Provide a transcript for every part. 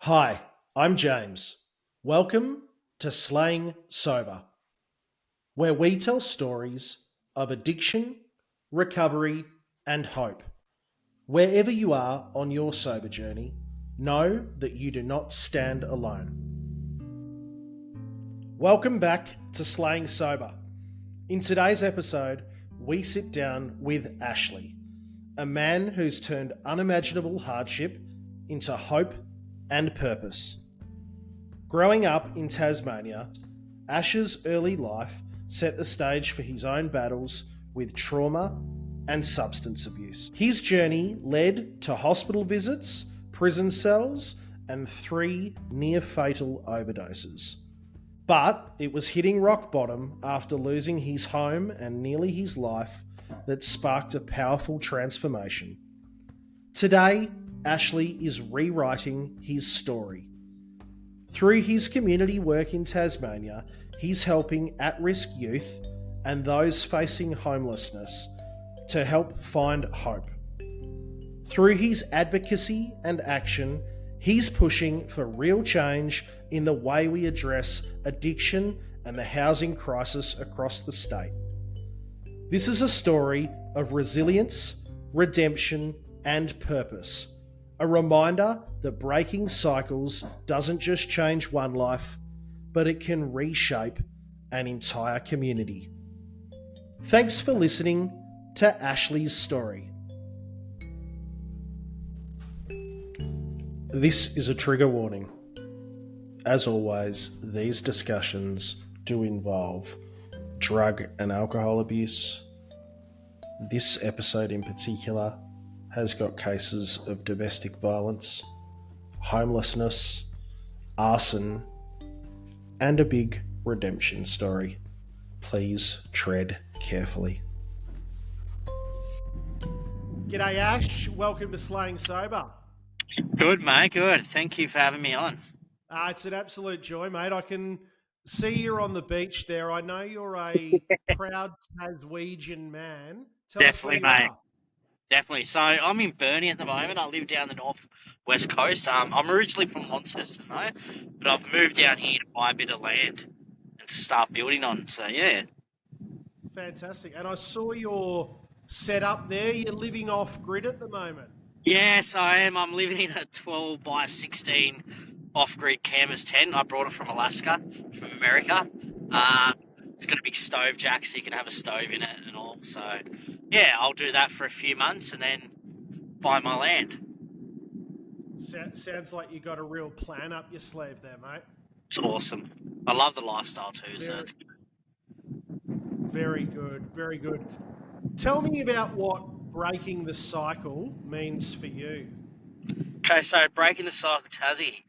Hi, I'm James. Welcome to Slaying Sober, where we tell stories of addiction, recovery, and hope. Wherever you are on your sober journey, know that you do not stand alone. Welcome back to Slaying Sober. In today's episode, we sit down with Ashley, a man who's turned unimaginable hardship into hope and purpose. Growing up in Tasmania, Ash's early life set the stage for his own battles with trauma and substance abuse. His journey led to hospital visits, prison cells, and 3 near fatal overdoses. But it was hitting rock bottom after losing his home and nearly his life that sparked a powerful transformation. Today, Ashley is rewriting his story. Through his community work in Tasmania, he's helping at-risk youth and those facing homelessness to help find hope. Through his advocacy and action, he's pushing for real change in the way we address addiction and the housing crisis across the state. This is a story of resilience, redemption, and purpose. A reminder that breaking cycles doesn't just change one life, but it can reshape an entire community. Thanks for listening to Ashley's story. This is a trigger warning. As always, these discussions do involve drug and alcohol abuse. This episode in particular has got cases of domestic violence, homelessness, arson, and a big redemption story. Please tread carefully. G'day Ash, welcome to Slaying Sober. Good, mate, good. Thank you for having me on. It's an absolute joy, mate. I can see you're on the beach there. I know you're a proud Taswegian man. Tell Definitely, us where you mate. are. Definitely. So I'm in Burnie at the moment. I live down the north-west coast. I'm originally from Launceston, though, but I've moved down here to buy a bit of land and to start building on. So, yeah. Fantastic. And I saw your setup there. You're living off grid at the moment. Yes, I am. I'm living in a 12 by 16 off-grid canvas tent. I brought it from Alaska, from America. It's got a big stove jack, so you can have a stove in it and all. So, yeah, I'll do that for a few months and then buy my land. Sounds like you got a real plan up your sleeve there, mate. It's awesome. I love the lifestyle too, so it's good. Very good, very good. Tell me about what breaking the cycle means for you. Okay, so Breaking the Cycle Tassie.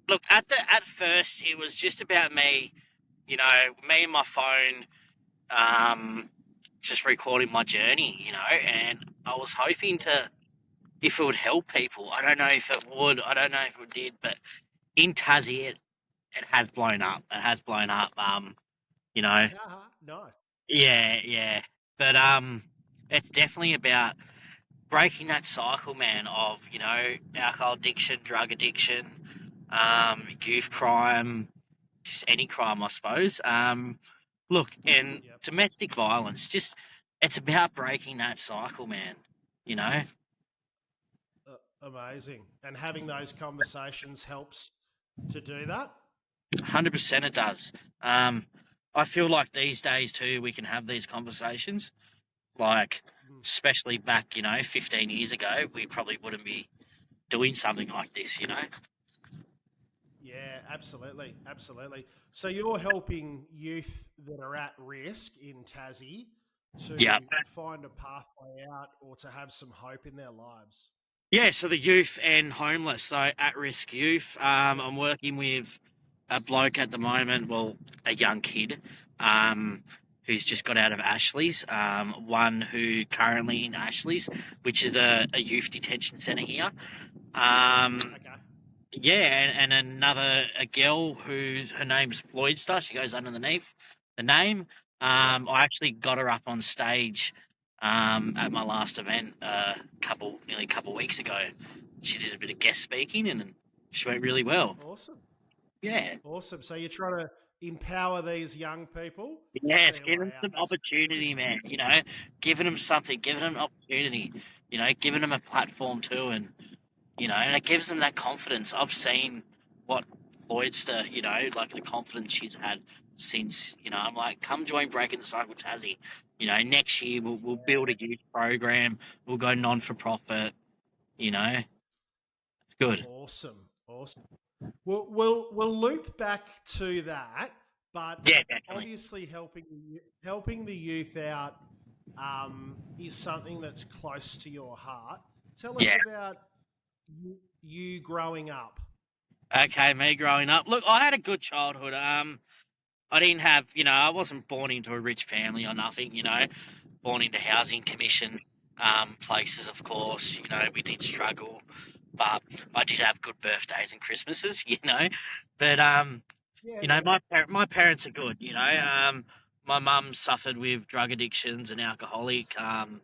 Look, at first it was just about me, me and my phone, just recording my journey, and I was hoping if it would help people. I don't know if it would. I don't know if it did, but in Tassie, it has blown up. It has blown up. Nice. Yeah. But it's definitely about breaking that cycle, man, of, alcohol addiction, drug addiction, youth crime, just any crime, I suppose. Look, and domestic violence, it's about breaking that cycle, man, Amazing. And having those conversations helps to do that? 100% it does. I feel like these days too, we can have these conversations. Like, especially back, 15 years ago, we probably wouldn't be doing something like this, Yeah, absolutely. So you're helping youth that are at risk in Tassie to find a pathway out or to have some hope in their lives. Yeah, so the youth and homeless, so at-risk youth. I'm working with a bloke at the moment, well, a young kid, who's just got out of Ashley's, one who currently in Ashley's, which is a youth detention centre here. Yeah, and a girl her name's Floydster. She goes underneath the name. I actually got her up on stage at my last event nearly a couple weeks ago. She did a bit of guest speaking, and it just went really well. Awesome. Yeah. Awesome. So you're trying to empower these young people to Yeah, see it's a giving way them out. some That's opportunity, man. Giving them something, giving them an opportunity. Giving them a platform too, and and it gives them that confidence. I've seen what Lloydster, like the confidence she's had since. I'm like, come join Breaking the Cycle Tassie. Next year we'll build a youth program. We'll go non for profit. It's good. awesome. Awesome. We'll loop back to that, but Yeah, definitely. obviously helping the youth out is something that's close to your heart. Tell us Yeah. about you growing up. Okay, me growing up. Look, I had a good childhood. I didn't have, I wasn't born into a rich family or nothing, born into housing commission places, of course. We did struggle, but I did have good birthdays and Christmases, But, Yeah, yeah, my parents are good, My mum suffered with drug addictions and alcoholic, and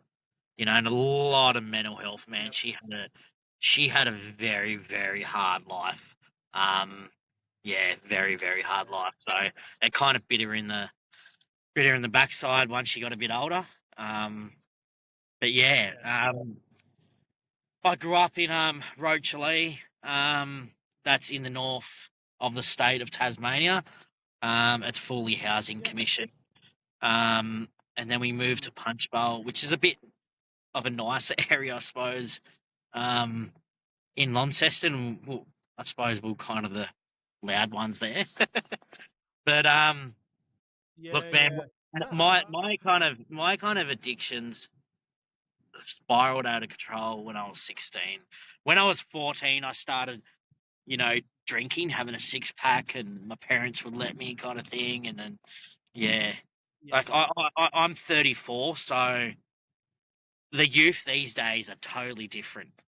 a lot of mental health, man. yep, She had a very, very hard life. Um, yeah, very, very hard yeah, life. So it kind of bit her in the backside once she got a bit older. Um, but yeah, yeah. I grew up in Rochalee. That's in the north of the state of Tasmania. It's fully housing Yep. commission. And then we moved Mm. to Punchbowl, which is a bit of a nicer area, I suppose. Um, in Launceston, I suppose we're kind of the loud ones there. But Yeah, look, man, yeah. my kind of addictions spiraled out of control when I was 16. When I was 14, I started, you know, drinking, having a six pack, and my parents would let me, kind of thing. And then, yeah, like Yes. I'm 34, so the youth these days are totally different.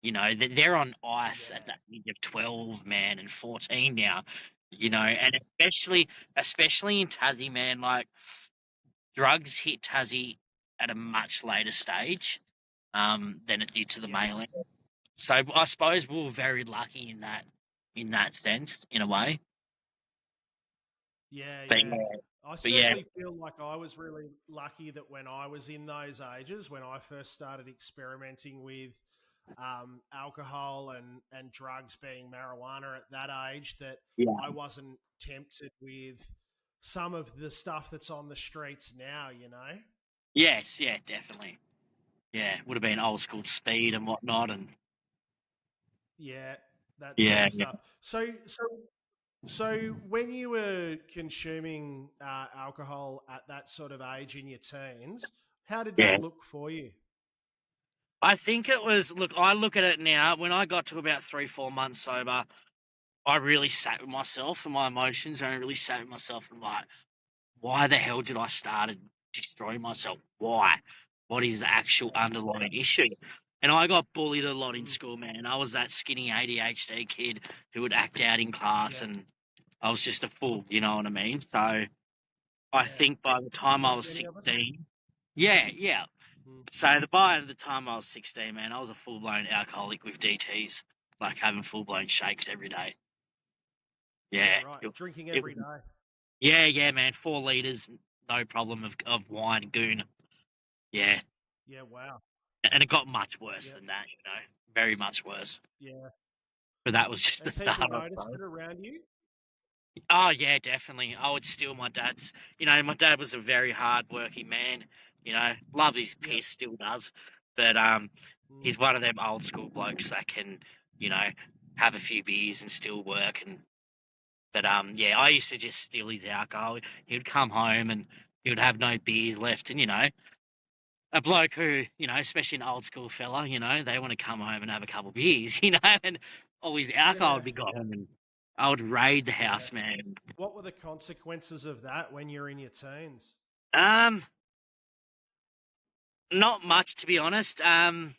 They're on ice at Yeah. that age of 12, man, and 14 now. Yeah. And especially in Tassie, man, like drugs hit Tassie at a much later stage than it did to the Yes. mainland. So I suppose we were very lucky in that sense, in a way. Yeah, But yeah. yeah, I but yeah, certainly feel like I was really lucky that when I was in those ages, when I first started experimenting with alcohol and drugs, being marijuana at that age, that yeah, I wasn't tempted with some of the stuff that's on the streets now, you know? yes, yeah, definitely. Yeah, would have been old school speed and whatnot, and Yeah, that sort yeah, of yeah, stuff. So when you were consuming alcohol at that sort of age in your teens, how did yeah. that look for you? I think it was. Look, I look at it now. When I got to about 3, 4 months sober, I really sat with myself and my emotions, and I really sat with myself and like, why the hell did I start destroying myself? Why? What is the actual underlying issue? And I got bullied a lot in Mm, school, man. I was that skinny ADHD kid who would act out in class, yeah, and I was just a fool. You know what I mean? So I yeah. think by the time I Like was many of us. 16, yeah, yeah. Mm, So by the time I was 16, man, I was a full blown alcoholic with DTs, like having full blown shakes every day. yeah, Yeah, right. it, Drinking it every was day. Yeah, yeah, man. 4 liters, no problem of wine, goon. Yeah, Yeah, wow. and it got much worse Yeah, than that. Very much worse. yeah. But that was just the And people start, I noticed suppose. it around you. Oh yeah, definitely. I would steal my dad's. My dad was a very hard working man. Loved his Yep. piss, still does. But Mm, he's one of them old school blokes that can, you know, have a few beers and still work. But yeah, I used to just steal his alcohol. He would come home and he would have no beers left, and a bloke who, especially an old school fella, they want to come home and have a couple of beers, and all his alcohol would yeah, be gone, and I would raid the yeah. house, man. What were the consequences of that when you're in your teens? Um, Not much to be honest. I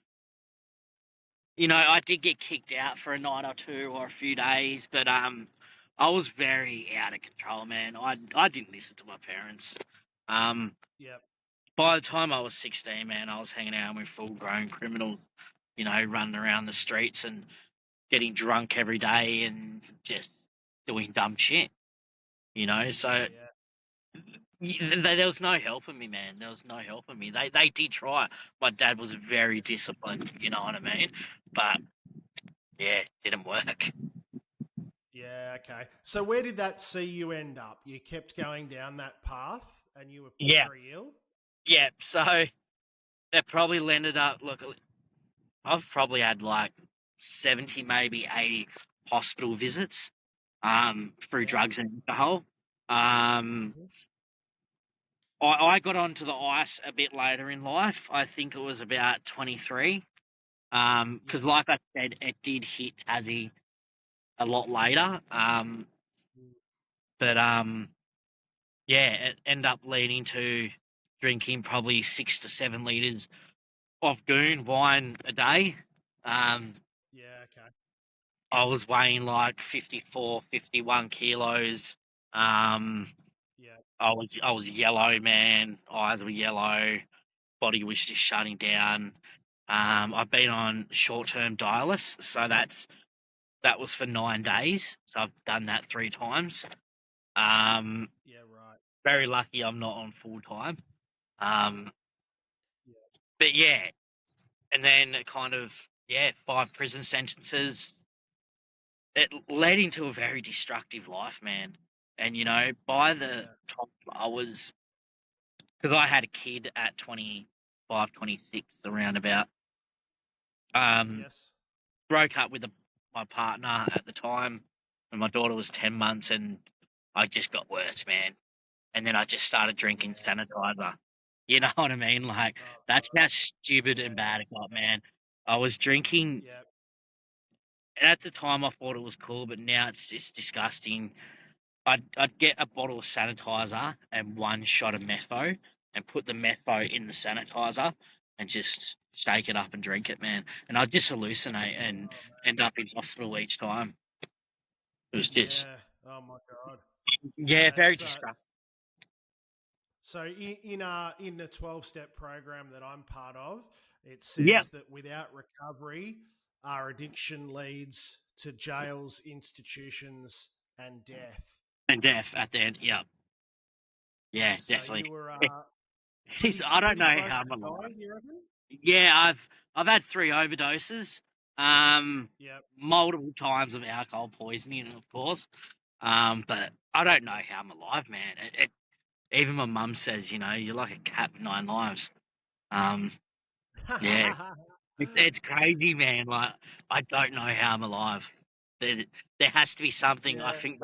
did get kicked out for a night or two or a few days, but I was very out of control, man. I didn't listen to my parents. Um, Yep. by the time I was 16, man, I was hanging out with full grown criminals, running around the streets, and getting drunk every day and just doing dumb shit. So Yeah. there was no helping me, man. There was no helping me. They did try. My dad was very disciplined. You know what I mean? But yeah, it didn't work. Yeah, okay. So where did that see you end up? You kept going down that path and you were Yeah, very ill? yeah. So that probably landed up. Look, I've probably had like 70, maybe 80 hospital visits through Yeah. drugs and alcohol. Um, Hmm. I got onto the ice a bit later in life. I think it was about 23. Because Yes. like I said, it did hit Tassie a lot later. Mm. But yeah, it ended up leading to drinking probably 6 to 7 litres of goon wine a day. Um, Yeah, okay. I was weighing like 54, 51 kilos. Um, Yeah. I was yellow, man. Eyes were yellow. Body was just shutting down. I've been on short-term dialysis, so that was for 9 days. So I've done that 3 times. Um, Yeah, right. Very lucky I'm not on full time. Um, Yeah. but yeah, and then kind of, yeah, 5 prison sentences. It led into a very destructive life, man. And by the Yeah. time I was, because I had a kid at 25, 26, around about. Um, Yes. Broke up with my partner at the time when my daughter was 10 months, and I just got worse, man. And then I just started drinking Yeah. sanitizer. You know what I mean? Like, Oh, that's how God. stupid and Yeah. bad it got, man. I was drinking, Yeah. and at the time I thought it was cool, but now it's just disgusting. I'd get a bottle of sanitizer and 1 shot of metho and put the metho in the sanitizer and just shake it up and drink it, man. And I'd just hallucinate and Oh, man. end up in hospital each time. It was just, Yeah. Oh, my God. yeah, Yeah. very So, destructive. in the 12-step program that I'm part of, it Yeah, says that without recovery, our addiction leads to jails, institutions, and death. and death at the end. Yeah, yeah, So definitely. you were I don't pretty know close how to I'm alive. dying, do you reckon? Yeah, I've had 3 overdoses, Yep. multiple times of alcohol poisoning, of course. But I don't know how I'm alive, man. Even my mum says, you're like a cat with 9 lives. Um, yeah, it's crazy, man. Like, I don't know how I'm alive. There, there has to be something. I Yeah. think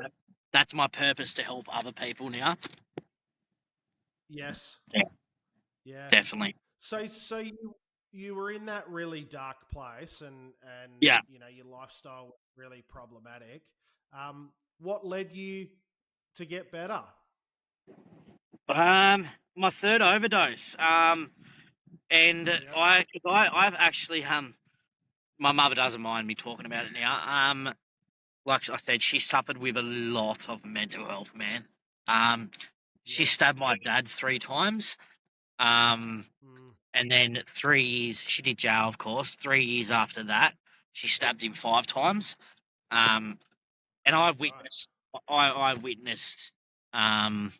that's my purpose to help other people now. Yes. Yeah, Yeah. definitely. So you were in that really dark place, and Yeah. your lifestyle was really problematic. What led you to get better? My third overdose. And Yep. I've actually my mother doesn't mind me talking about it now. Like I said, she suffered with a lot of mental health, man. Um, she Yes. stabbed my dad 3 times. Um, Mm, and then 3 years, she did jail, of course. 3 years after that, she stabbed him 5 times. Um, and yeah. Right. I witnessed, um,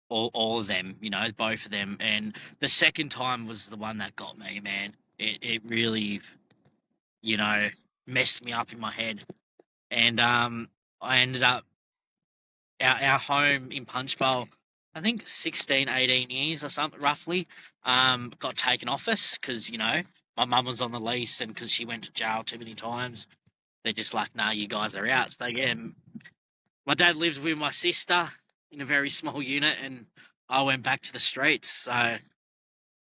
all of them, both of them. And the second time was the one that got me, man. It really, you know, messed me up in my head. And I ended up our home in Punchbowl, I think 16, 18 years or something, roughly, got taken off us because, my mum was on the lease, and because she went to jail too many times, they're just like, nah, you guys are out. So, yeah, my dad lives with my sister in a very small unit, and I went back to the streets. So,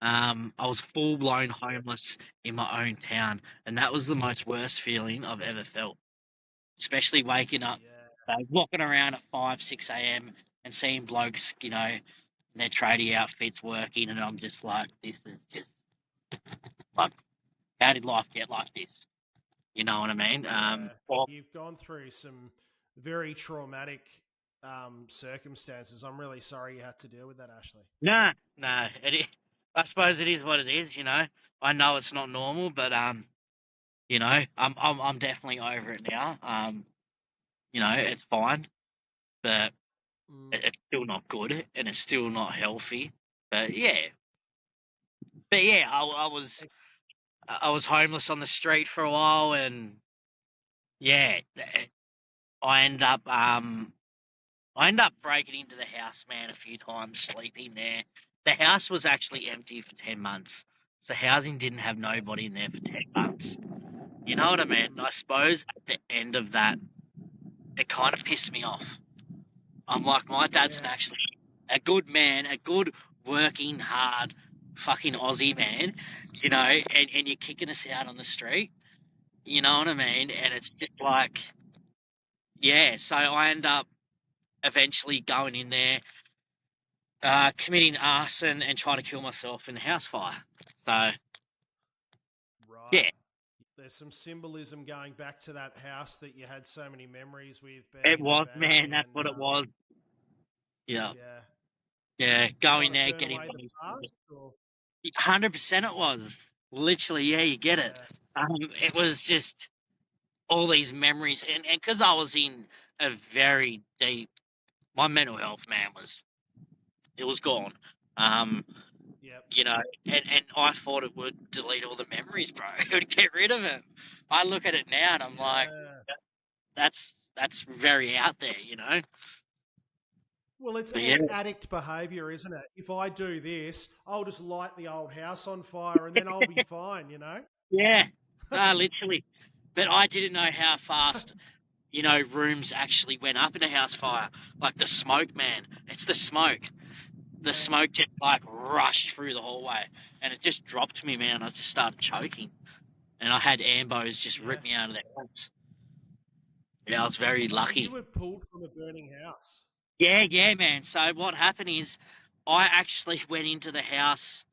I was full blown homeless in my own town, and that was the most worst feeling I've ever felt. Especially waking up, Yeah. walking around at 5, 6 a.m. and seeing blokes, in their tradie outfits working, and I'm just like, this is just like, how did life get like this? You know what I mean? Yeah. Well, You've gone through some very traumatic circumstances. I'm really sorry you had to deal with that, Ashley. nah, nah. I suppose it is what it is. I know it's not normal, but You know, I'm definitely over it now. You know, it's fine, but Mm, it's still not good and it's still not healthy. But yeah, I was homeless on the street for a while, and yeah, I end up I ended up breaking into the house, man, a few times, sleeping there. The house was actually empty for 10 months, so housing didn't have nobody in there for 10 months. You know what I mean? mm, I suppose at the end of that, it kind of pissed me off. I'm like, my dad's yeah, actually a good man, a good working hard fucking Aussie man, you know, and you're kicking us out on the street. You know what I mean? And it's just like, yeah. So I end up eventually going in there, committing arson and trying to kill myself in a house fire. So right. yeah, There's some symbolism going back to that house that you had so many memories with it being in the was, man. family, That's and what it was. Yeah, yeah, yeah. Going trying to there, burn getting away the money. past, or 100% it was. Literally, yeah, you get it. yeah, It was just all these memories, and because I was in a very deep, my mental health, man, it was gone. Um, yep, you know, and I thought it would delete all the memories, bro. It would get rid of them. I look at it now and I'm like, yeah. that's very out there, you know. Well, it's But yeah, it's addict behaviour, isn't it? If I do this, I'll just light the old house on fire, and then I'll be fine. yeah, no, literally. But I didn't know how fast, you know, rooms actually went up in a house fire. Like the smoke, man. It's the smoke. The Yeah, smoke just like rushed through the hallway, and it just dropped me, man. I just started choking, and I had ambos just yeah. rip me out of their house. Yeah, I was very Oh, so you lucky. were pulled from a burning house. Yeah, yeah, man. So what happened is, I actually went into the house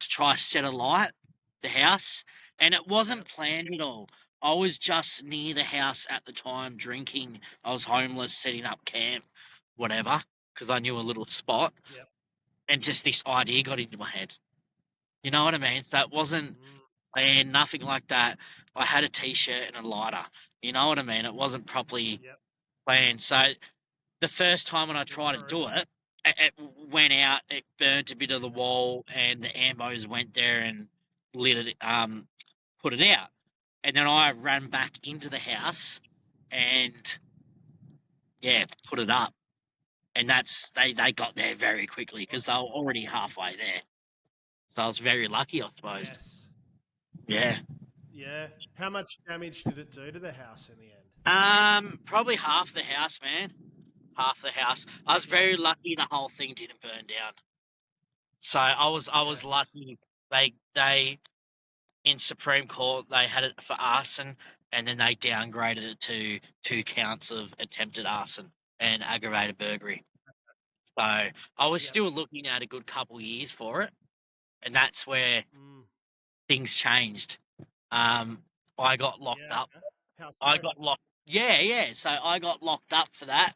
to try to set alight the house, and it wasn't Yep, planned at all. I was just near the house at the time, drinking. I was homeless, setting up camp, whatever, because I knew a little spot, yep. and just this idea got into my head. You know what I mean? So it wasn't Mm, planned, nothing like that. I had a t-shirt and a lighter. You know what I mean? It wasn't properly yep. planned. So the first time when I Yeah, tried to true. do it, it went out, it burnt a bit of the wall, and the ambos went there and lit it, put it out. And then I ran back into the house and, yeah, put it up. And they got there very quickly because they were already halfway there. So I was very lucky, I suppose. Yes. Yeah. Yeah. How much damage did it do to the house in the end? Probably half the house, man. Half the house. I was Yep. very lucky the whole thing didn't burn down. So I was Yes. lucky. They in Supreme Court they had it for arson, and then they downgraded it to 2 counts of attempted arson and aggravated burglary. So I was Yep. still looking at a good couple years for it, and that's where Mm, things changed. Um, I got locked yeah. up. Okay. How I so? got locked. Yeah, yeah. So I got locked up for that.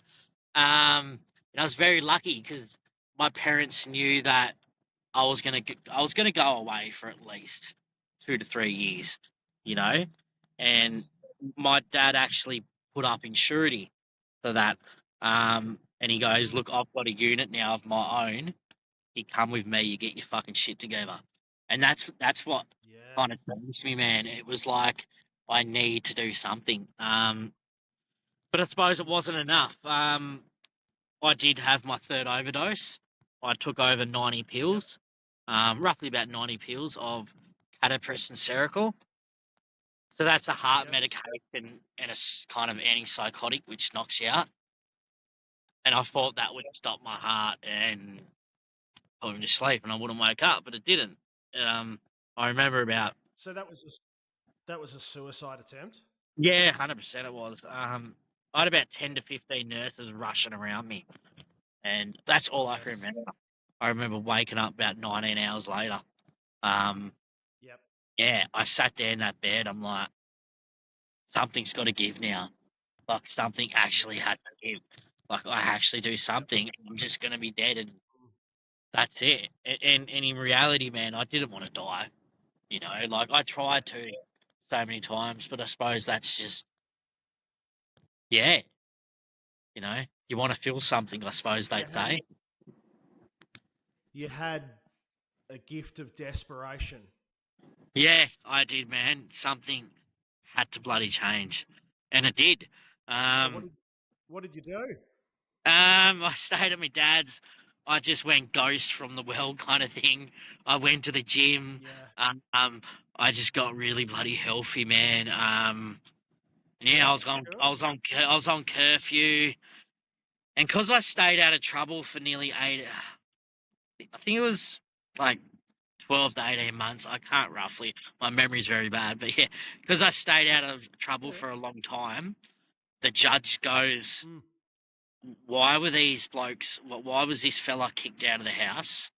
And I was very lucky because my parents knew that I was gonna go away for at least 2 to 3 years, you know, and Yes. my dad actually put up in surety for that. And he goes, Mm, "Look, I've got a unit now of my own. You come with me. You get your fucking shit together." And that's what yeah. kind of changed me, man. It was like I need to do something. But I suppose it wasn't enough. I did have my third overdose. I took over 90 Yep. pills, roughly about 90 pills of catapress and Seroquel. So that's a heart Yes. medication and a kind of antipsychotic which knocks you out. And I thought that would stop my heart and put me to sleep and I wouldn't wake up, but it didn't. Um, I remember about, So that was a suicide attempt. yeah, 100% it was. I had about 10 to 15 nurses rushing around me, and that's all I can Yes. remember. I remember waking up about 19 hours later. Um, Yep. yeah, I sat there in that bed. I'm like, something's got to give now. Like something actually Yeah. had to give. Like I actually do Yep. something. I'm just gonna be dead, and Mm, that's it. And in reality, man, I didn't want to die. You know, like I tried yeah. to. so many times, but I suppose that's just, yeah, you want to feel something, I suppose You they had say. you had a gift of desperation. Yeah, I did, man. Something had to bloody change, and it did. So Um, what did you do? I stayed at my dad's. I just went ghost from the world kind of thing. I went to the gym. Yeah. I just got really bloody healthy, man. Yeah, Yeah. Good. I was on curfew, and because I stayed out of trouble for nearly I think it was like 12 to 18 months. I can't roughly. My memory's very bad, but yeah, because I stayed out of trouble Yeah. for a long time, the judge goes, Mm. why were these blokes, why was this fella kicked out of the house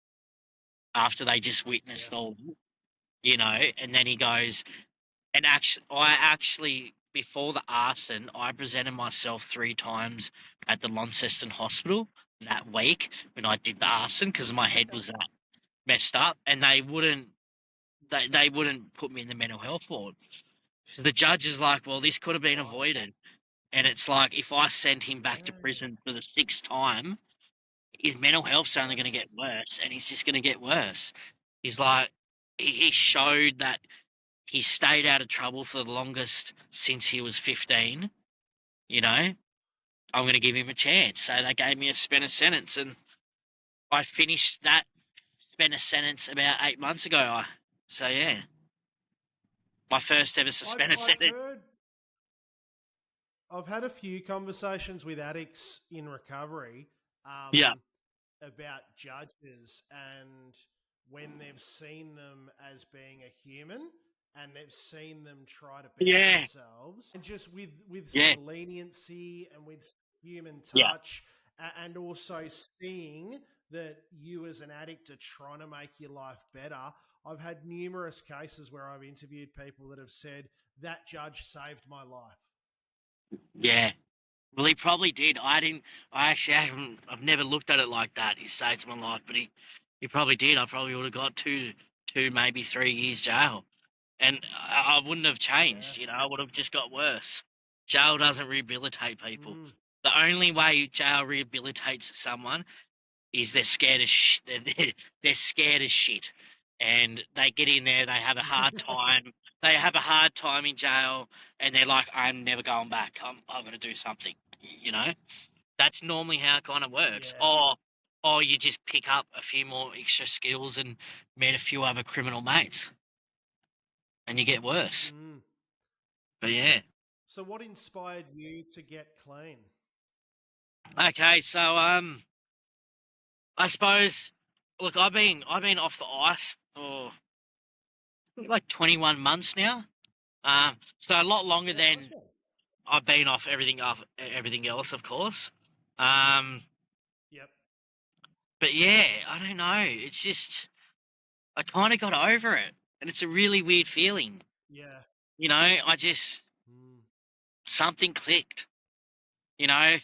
after they just Yeah. witnessed all, and then he goes, and actually, before the arson, I presented myself 3 times at the Launceston Hospital that week when I did the arson because my head Okay. was that messed up, and they wouldn't put me in the mental health ward. So the judge is like, well, this could have been Right. avoided. And it's like, if I send him back to Yeah. prison for the 6th time, his mental health's only going to Yes. get worse, and he's just going to get worse. He's like, he showed that he stayed out of trouble for the longest since he was 15. I'm going to give him a chance. So they gave me a suspended sentence, and I finished that suspended sentence about 8 months ago. So yeah, my first ever suspended I've sentence. heard I've had a few conversations with addicts in recovery Yeah, about judges and when they've seen them as being a human and they've seen them try to better yeah, themselves and just with yeah, some leniency and with human yeah, touch and also seeing that you as an addict are trying to make your life better. I've had numerous cases where I've interviewed people that have said that judge saved my life. yeah. Well, he probably did. I didn't. I actually haven't. I've never looked at it like that. He saved my life, but he probably did. I probably would have got two, maybe 3 years jail, and I wouldn't have Yeah. changed. I would have just got worse. Jail doesn't rehabilitate people. Mm. The only way jail rehabilitates someone is they're scared as they're scared as shit, and they get in there. They have a hard time. They have a hard time in jail, and they're like, "I'm never going back. I'm going to do something." That's normally how it kind of works. Yeah. Or you just pick up a few more extra skills and meet a few other criminal mates, and you get worse. Mm. But yeah, So, what inspired you to get clean? okay. So I suppose, look, I've been off the ice for like 21 months now. So a lot longer Yeah, nice than one. I've been off everything else, of course. Um, Yep. but yeah, I don't know. It's just I kind of got over it, and it's a really weird feeling. Yeah. I just Mm. something clicked. You know,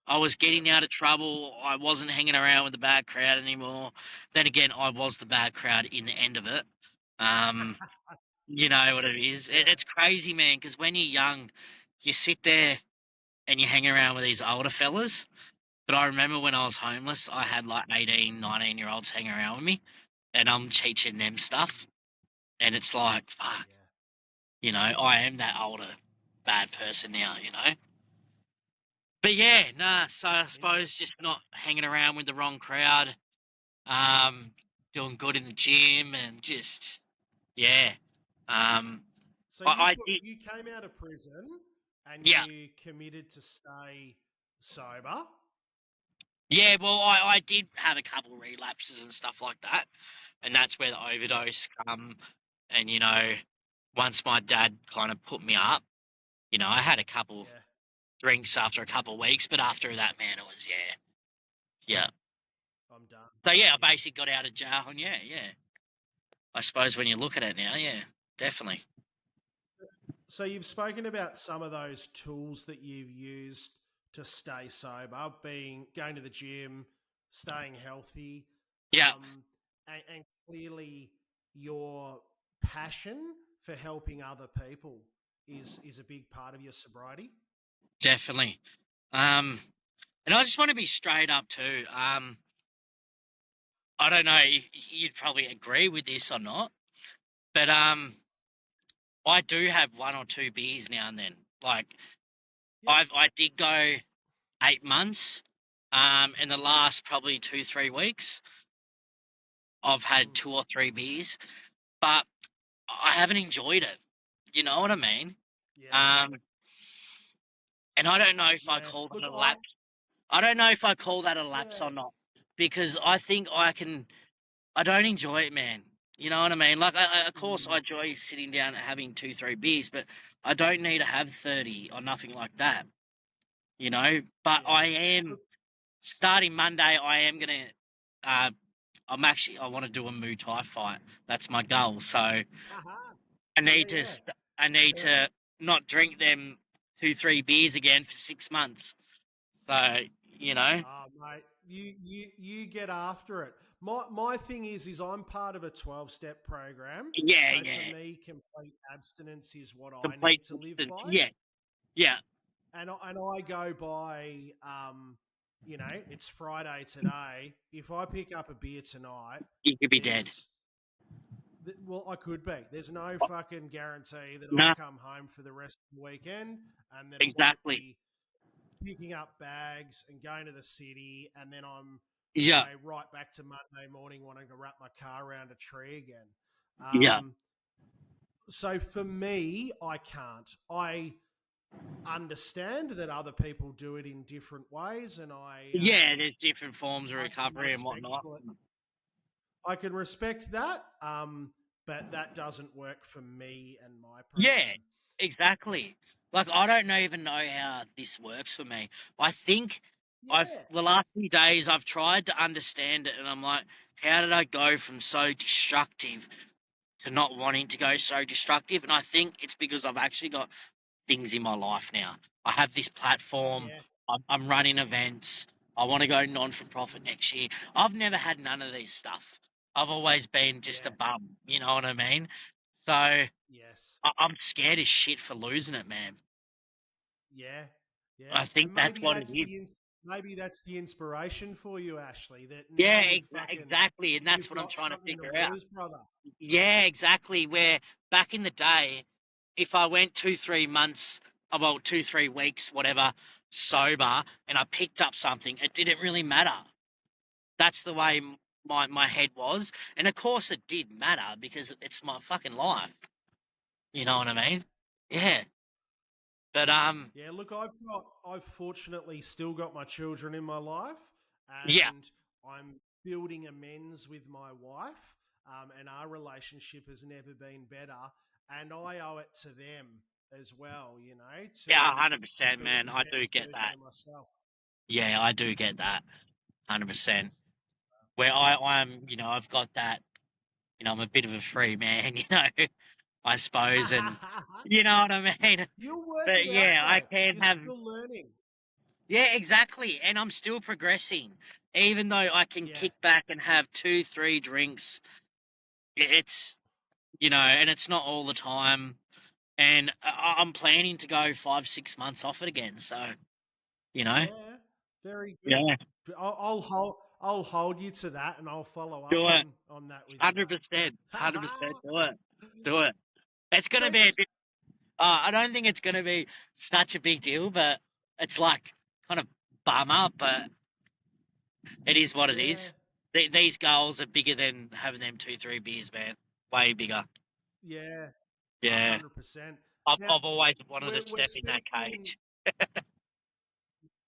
I was Yep. getting out of trouble. I wasn't hanging around with the bad crowd anymore. Then again, I was the bad crowd in the end of it. Um, you know what it is. Yeah. It's crazy, man. Because when you're young, you sit there and you hang around with these older fellas. But I remember when I was homeless, I had like 18, 19-year-olds hanging around with me, and I'm teaching them stuff. And it's like, fuck, Yeah. I am that older bad person now. But yeah, nah, so I suppose Interesting. just not hanging around with the wrong crowd, um, doing good in the gym, and just, yeah. Um, So I did, you came out of prison and yeah. you committed to stay sober. Yeah, well, I did have a couple of relapses and stuff like that, and that's where the Yeah. overdose come. And once my dad kind of put me up, I had a couple Yeah. drinks after a couple of weeks, but after that, man, it was yeah. I'm done. So yeah, I Yeah. basically got out of jail, and yeah. I suppose when you look at it now, yeah, definitely. So you've spoken about some of those tools that you've used to stay sober, being going to the gym, staying healthy, Yeah, and clearly your passion for helping other people is a big part of your sobriety? Definitely. And I just want to be straight up too. I don't know if you'd probably agree with this or not, but I do have one or two beers now and then. Like Yep. I did go 8 months. In the last probably 2-3 weeks, I've had Mm. 2 or 3 beers, but I haven't enjoyed it. You know what I mean? Yeah. Um, and I don't know if I Yeah. call Look, that a lapse. I don't know if I call that a lapse yeah. or not, because I think I can. I don't enjoy it, man. You know what I mean? Like, of course, Mm. I enjoy sitting down and having 2-3 beers, but I don't need to have 30 or nothing like that. You know, but I Yeah. am Look, starting Monday. I am gonna. Uh, I want to do a Muay Thai fight. That's my goal. So I yeah, need to. yeah. I need Yeah. to not drink them 2-3 beers again for 6 months. So you know. Oh, mate, you get after it. My thing is I'm part of a 12-step program. Yeah, So for yeah. me, complete abstinence is what I Complete need to live distance. by. Yeah, yeah. And I go by, it's Friday today. If I pick up a beer tonight, You could be dead. there's well, I could be. There's no fucking guarantee that I'll No, come home for the rest of the weekend and that I won't exactly. be picking up bags and going to the city, and then I'm, Yeah, right back to Monday morning wanting to wrap my car around a tree again. yeah, So for me, I can't. I understand that other people do it in different ways, and yeah. There's different forms of I can recovery and respect whatnot. I can respect that, but that doesn't work for me and my Yeah, program. exactly. Like I don't even know how this works for me. I think I've Yeah, the last few days I've tried to understand it, and I'm like, how did I go from so destructive to not wanting to go so destructive? And I think it's because I've actually got things in my life now. I have this platform. yeah, I'm running events. I want to go non for profit next year. I've never had none of these stuff. I've always been just a yeah, bum. You know what I mean? So yes. I'm scared as shit for losing it, man. Yeah, yeah, I think and that's what it is. maybe that's the inspiration for you, Ashley. That now Yeah, exactly, and that's you've what I'm got trying to something to figure out. lose, brother. Yeah, exactly. Where back in the day, if I went 2-3 months, well, 2-3 weeks, whatever, sober, and I picked up something, it didn't really matter. That's the Yeah, way my head was, and of course it did matter because it's my fucking life. You know what I yeah, mean? Yeah, but yeah. Look, I've fortunately still got my children in my life, yeah, and I'm building amends with my wife, and our relationship has never been better, and I owe it to them as well, yeah, to 100%, be man. the I do best get version that. of myself. Yeah, I do get that, 100%. Where I'm, I've got that. I'm a bit of a free man, I suppose, and you know what I mean. You'll work But it out yeah, I though. can You're have. still learning. Yeah, exactly. And I'm still progressing. Even though I can Yeah. kick back and have 2-3 drinks, it's, and it's not all the time. And I'm planning to go 5-6 months off it again. So, you know, Yeah. Very good. yeah, I'll hold you to that, and I'll follow do up it. on that with you. 100%. 100%. Do it. Do it. It's going to So be a bit, I don't think it's going to be such a big deal, but it's like kind of bummer, but it is what it yeah, is. These goals are bigger than having them 2-3 beers, man. Way bigger. yeah, Yeah. 100%. I've, Now I've always wanted to we're step in that speaking. cage.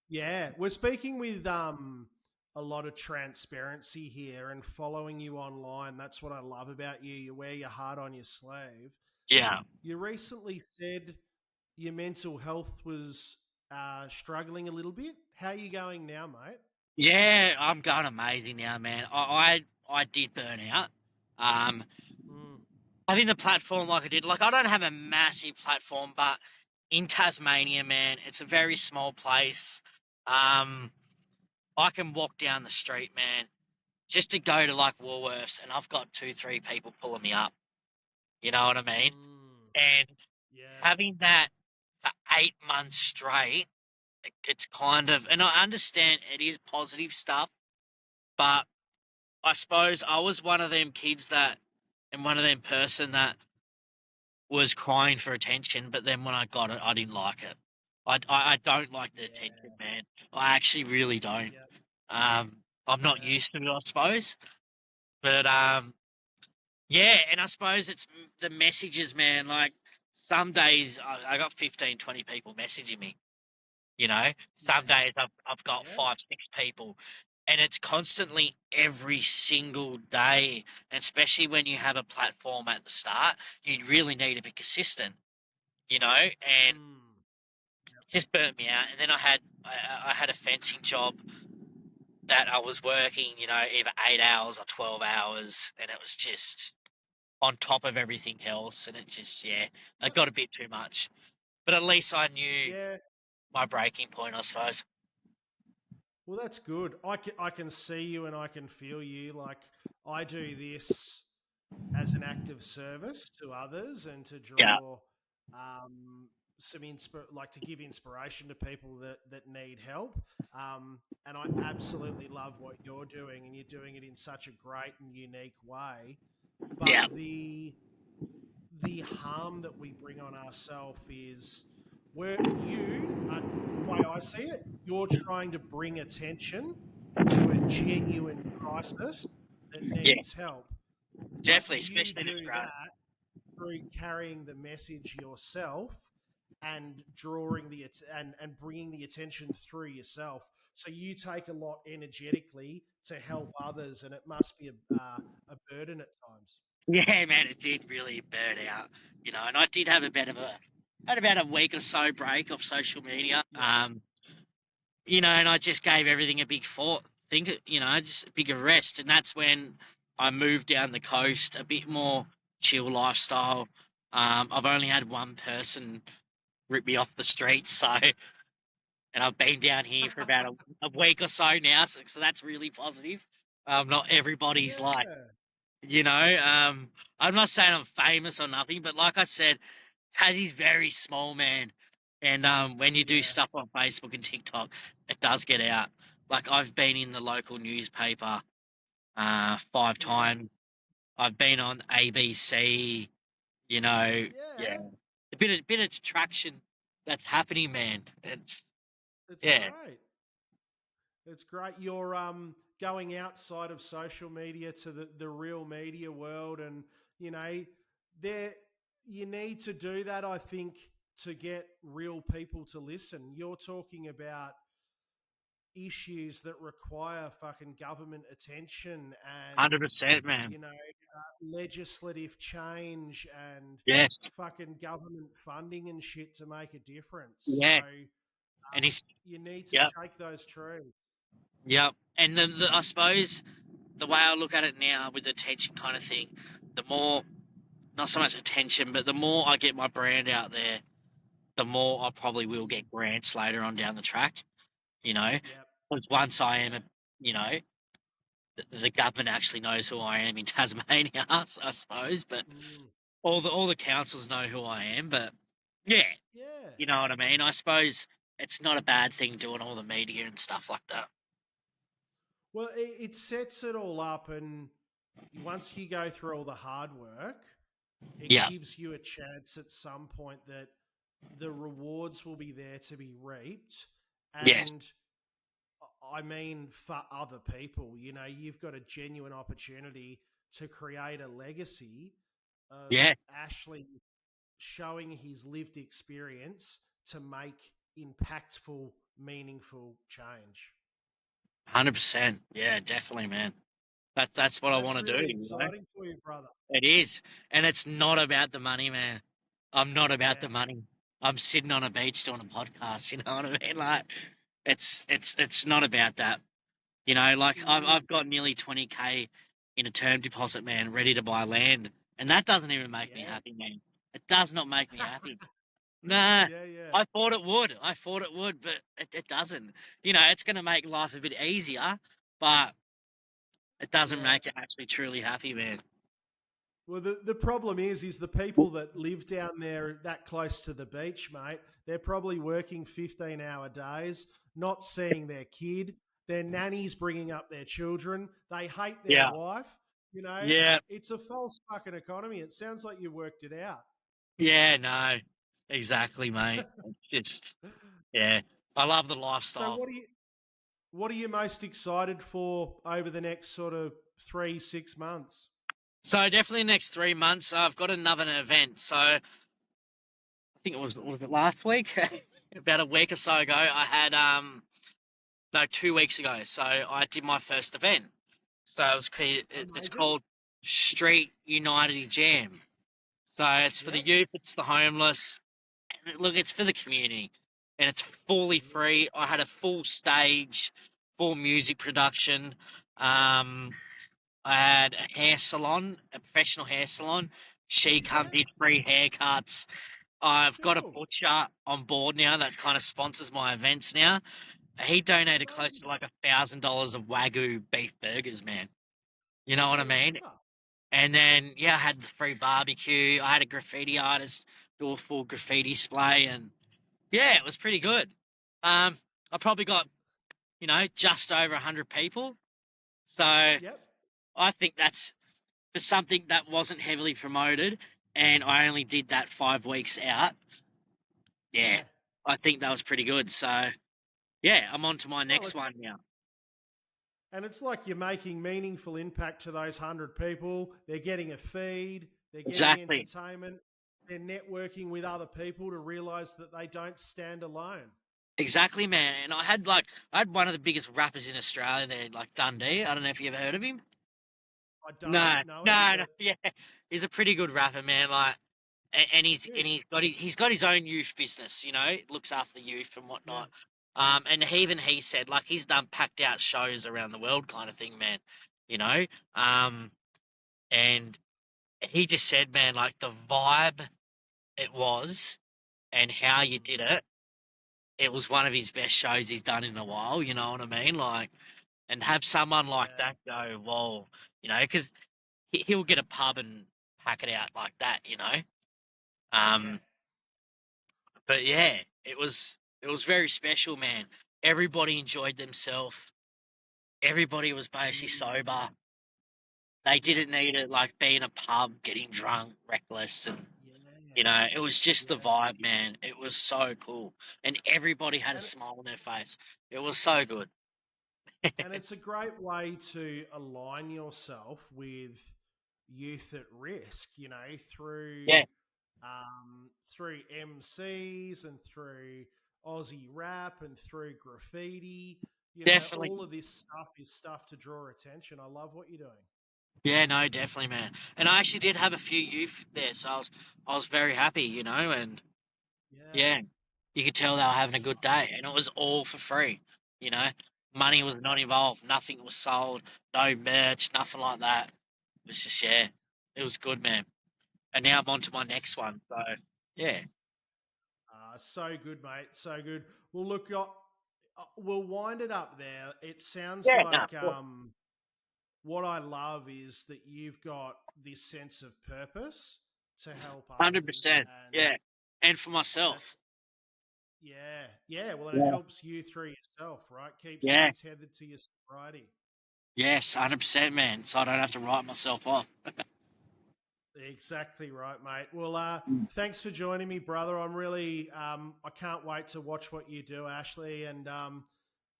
Yeah, we're speaking with a lot of transparency here and following you online. That's what I love about you. You wear your heart on your sleeve. Yeah. You recently said your mental health was struggling a little bit. How are you going now, mate? Yeah, I'm going amazing now, man. I did burn out. Um, Mm, Having the platform like I did, like I don't have a massive platform, but in Tasmania, man, it's a very small place. Um, I can walk down the street, man, just to go to like Woolworths, and I've got 2-3 people pulling me up. You know what I mean? And Yeah. having that for 8 months straight, it's kind of, and I understand it is positive stuff, but I suppose I was one of them kids that, and one of them person that was crying for attention, but then when I got it, I didn't like it. I don't like the attention, Yeah. man. I actually really don't. Yeah. I'm not Yeah. used to it, I suppose. But yeah, and I suppose it's the messages, man. Like some days I got 15, 20 people messaging me. You know, some Yes. days I've got Yeah. 5, 6 people, and it's constantly every single day. And especially when you have a platform at the start, you really need to be consistent. You know, and Mm. it just burnt me out. And then I had a fencing job that I was working, you know, either 8 hours or 12 hours, and it was just on top of everything else, and it just it got a bit too much. But at least I knew Yeah. my breaking point, I suppose. Well, that's good. I can see you and I can feel you. Like, I do this as an act of service to others and to Yeah, draw some like to give inspiration to people that need help. And I absolutely love what you're doing, and you're doing it in such a great and unique way. But yeah, the harm that we bring on ourselves is where you are, the way I see it, you're trying to bring attention to a genuine crisis that yeah, needs help. But definitely, you especially in do Australia. that through carrying the message yourself and drawing and bringing the attention through yourself. So you take a lot energetically to help others, and it must be a burden at times. Yeah, man, it did really burn out, you know. And I did have had about a week or so break off social media. Yeah. You know, and I just gave everything a big thought, you know, just a bigger rest. And that's when I moved down the coast, a bit more chill lifestyle. I've only had one person rip me off the streets, so, and I've been down here for about a week or so now, so that's really positive. Not everybody's like, Yeah. you know, I'm not saying I'm famous or nothing, but like I said, Tassie's very small, man. And when you do Yeah. stuff on Facebook and TikTok, it does get out. Like I've been in the local newspaper 5 times. Yeah. I've been on ABC. You know, yeah, Yeah. a bit of traction that's happening, man. It's Yeah, great. It's great. You're going outside of social media to the real media world, and you know, there you need to do that, I think, to get real people to listen. You're talking about issues that require fucking government attention and 100%, man. legislative change and Yes, fucking government funding and shit to make a difference. So yeah, and if you need to yeah, shake those trees. yeah, and I suppose the way I look at it now with the attention kind of thing, the more, not so much attention, but the more I get my brand out there, the more I probably will get grants later on down the track. You know, Yep. because once I am Yeah. you know, the government actually knows who I am in Tasmania, I suppose. But Mm. all the councils know who I am. But yeah, Yeah. you know what I mean. I suppose it's not a bad thing doing all the media and stuff like that. Well, it sets it all up, and once you go through all the hard work, it Yeah, gives you a chance at some point that the rewards will be there to be reaped. yes, And I mean, for other people, you've got a genuine opportunity to create a legacy of yeah, Ashley showing his lived experience to make impactful, meaningful change. 100%. Yeah, definitely, man. That's what I That's want to do. really You know, exciting for you, brother. it is, and it's not about the money, man. I'm not about the Yeah, money. I'm sitting on a beach doing a podcast. You know what I mean? Like, it's not about that. You know, like mm, I've got nearly 20K in a term deposit, man, ready to buy land, and that doesn't even make me yeah, happy, man. It does not make me happy. Nah, yeah, yeah, I thought it would. I thought it would, but it doesn't. You know, it's going to make life a bit easier, but it doesn't yeah. make it actually truly happy, man. Well, the problem is the people that live down there that close to the beach, mate, they're probably working 15-hour days, not seeing their kid. Their nanny's bringing up their children. They hate their Yeah, wife. You know, yeah, it's a false fucking economy. It sounds like you worked it out. yeah. No, exactly, mate. It's just yeah. I love the So lifestyle. what are you most excited for over the next sort of 3 6 months? So definitely next 3 months, I've got another event. So I think was it last week, about a week or so ago. I had no 2 weeks ago. So I did my first event. So it's Amazing. called Street United Jam. So it's for the Yep. youth, it's the homeless. Look, it's for the community, and it's fully Mhm. free. I had a full stage, full music production. Um, I had a hair salon, a professional hair salon. She come Yeah. did free haircuts. I've got a Cool. butcher on board now that kind of sponsors my events now. He donated close to Amazing. like $1,000 of Wagyu beef burgers, man. You know what I Bloody mean? hell. And then yeah, I had the free barbecue. I had a graffiti artist do a full graffiti display, and yeah, it was pretty good. I probably got just over 100 people. So Yep. I think that's for something that wasn't heavily promoted, and I only did that 5 weeks out. Yeah, Yeah. I think that was pretty good. So yeah, I'm on to my Well, next one now. it's like you're making meaningful impact to those 100 people. They're getting a feed, they're getting Exactly, entertainment, they're networking with other people to realize that they don't stand alone. exactly, man. And I had one of the biggest rappers in Australia there, like Dundee. I don't know if you ever heard of him. I don't No, know him, no, no. but Yeah, he's a pretty good rapper, man. Like, and he's sick. and he's got his own youth business. Looks after the youth and Yeah. whatnot. And he said like he's done packed out shows around the world, kind of thing, man. You know, um, and he just said, man, like the vibe it was and how you Mm. did it. It was one of his best shows he's done in a while. You know what I mean? Like, and have someone like Yeah. that go, whoa, because he'll get a pub and pack it out like that. Yeah. Um, but yeah, it was very special, man. Everybody enjoyed themselves. Everybody was basically Mm. sober. They Yeah. didn't need it like be in a pub, getting drunk, reckless, and Yeah. it was just the Yeah. vibe, man. It was so cool, and everybody had a And smile on their face. It was so good. and it's a great way to align yourself with youth at risk, Yeah, through MCs and through Aussie rap and through graffiti. definitely. All of this stuff is stuff to draw attention. I love what you're doing. Yeah, no, definitely, man. And I actually did have a few youth there, so I was very happy, and Yeah. yeah, you could tell they were having a good day, and it was all for free. You know, money was not involved, nothing was sold, no merch, nothing like that. It was just yeah, it was good, man. And now I'm on to my next one. So yeah, So good, mate. So good. Well, look, we'll wind it up there. It sounds yeah, no, like what I love is that you've got this sense of purpose to help hundred others, percent, and yeah, and for myself, that's yeah, yeah. Well, and it yeah, helps you through yourself, right? Keeps you yeah, tethered to your sobriety. yes, 100%, man. So I don't have to write myself off. Exactly right, mate. Well, thanks for joining me, brother. I can't wait to watch what you do, Ashley, and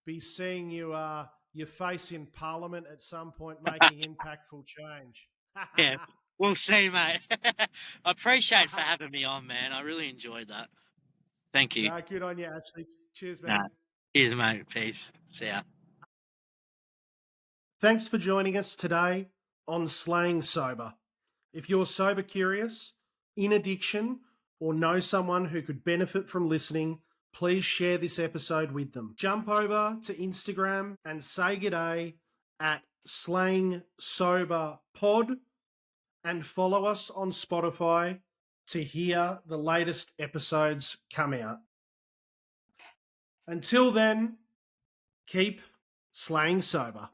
be seeing your face in Parliament at some point, making impactful change. Yeah, we'll see, mate. I appreciate for having me on, man. I really enjoyed that. Thank you. No, good on you, Ashley. Cheers, man. Nah, cheers, mate. Peace. See ya. Thanks for joining us today on Slaying Sober. If you're sober curious, in addiction, or know someone who could benefit from listening, please share this episode with them. Jump over to Instagram and say g'day at Slaying Sober Pod and follow us on Spotify to hear the latest episodes come out. Until then, keep slaying sober.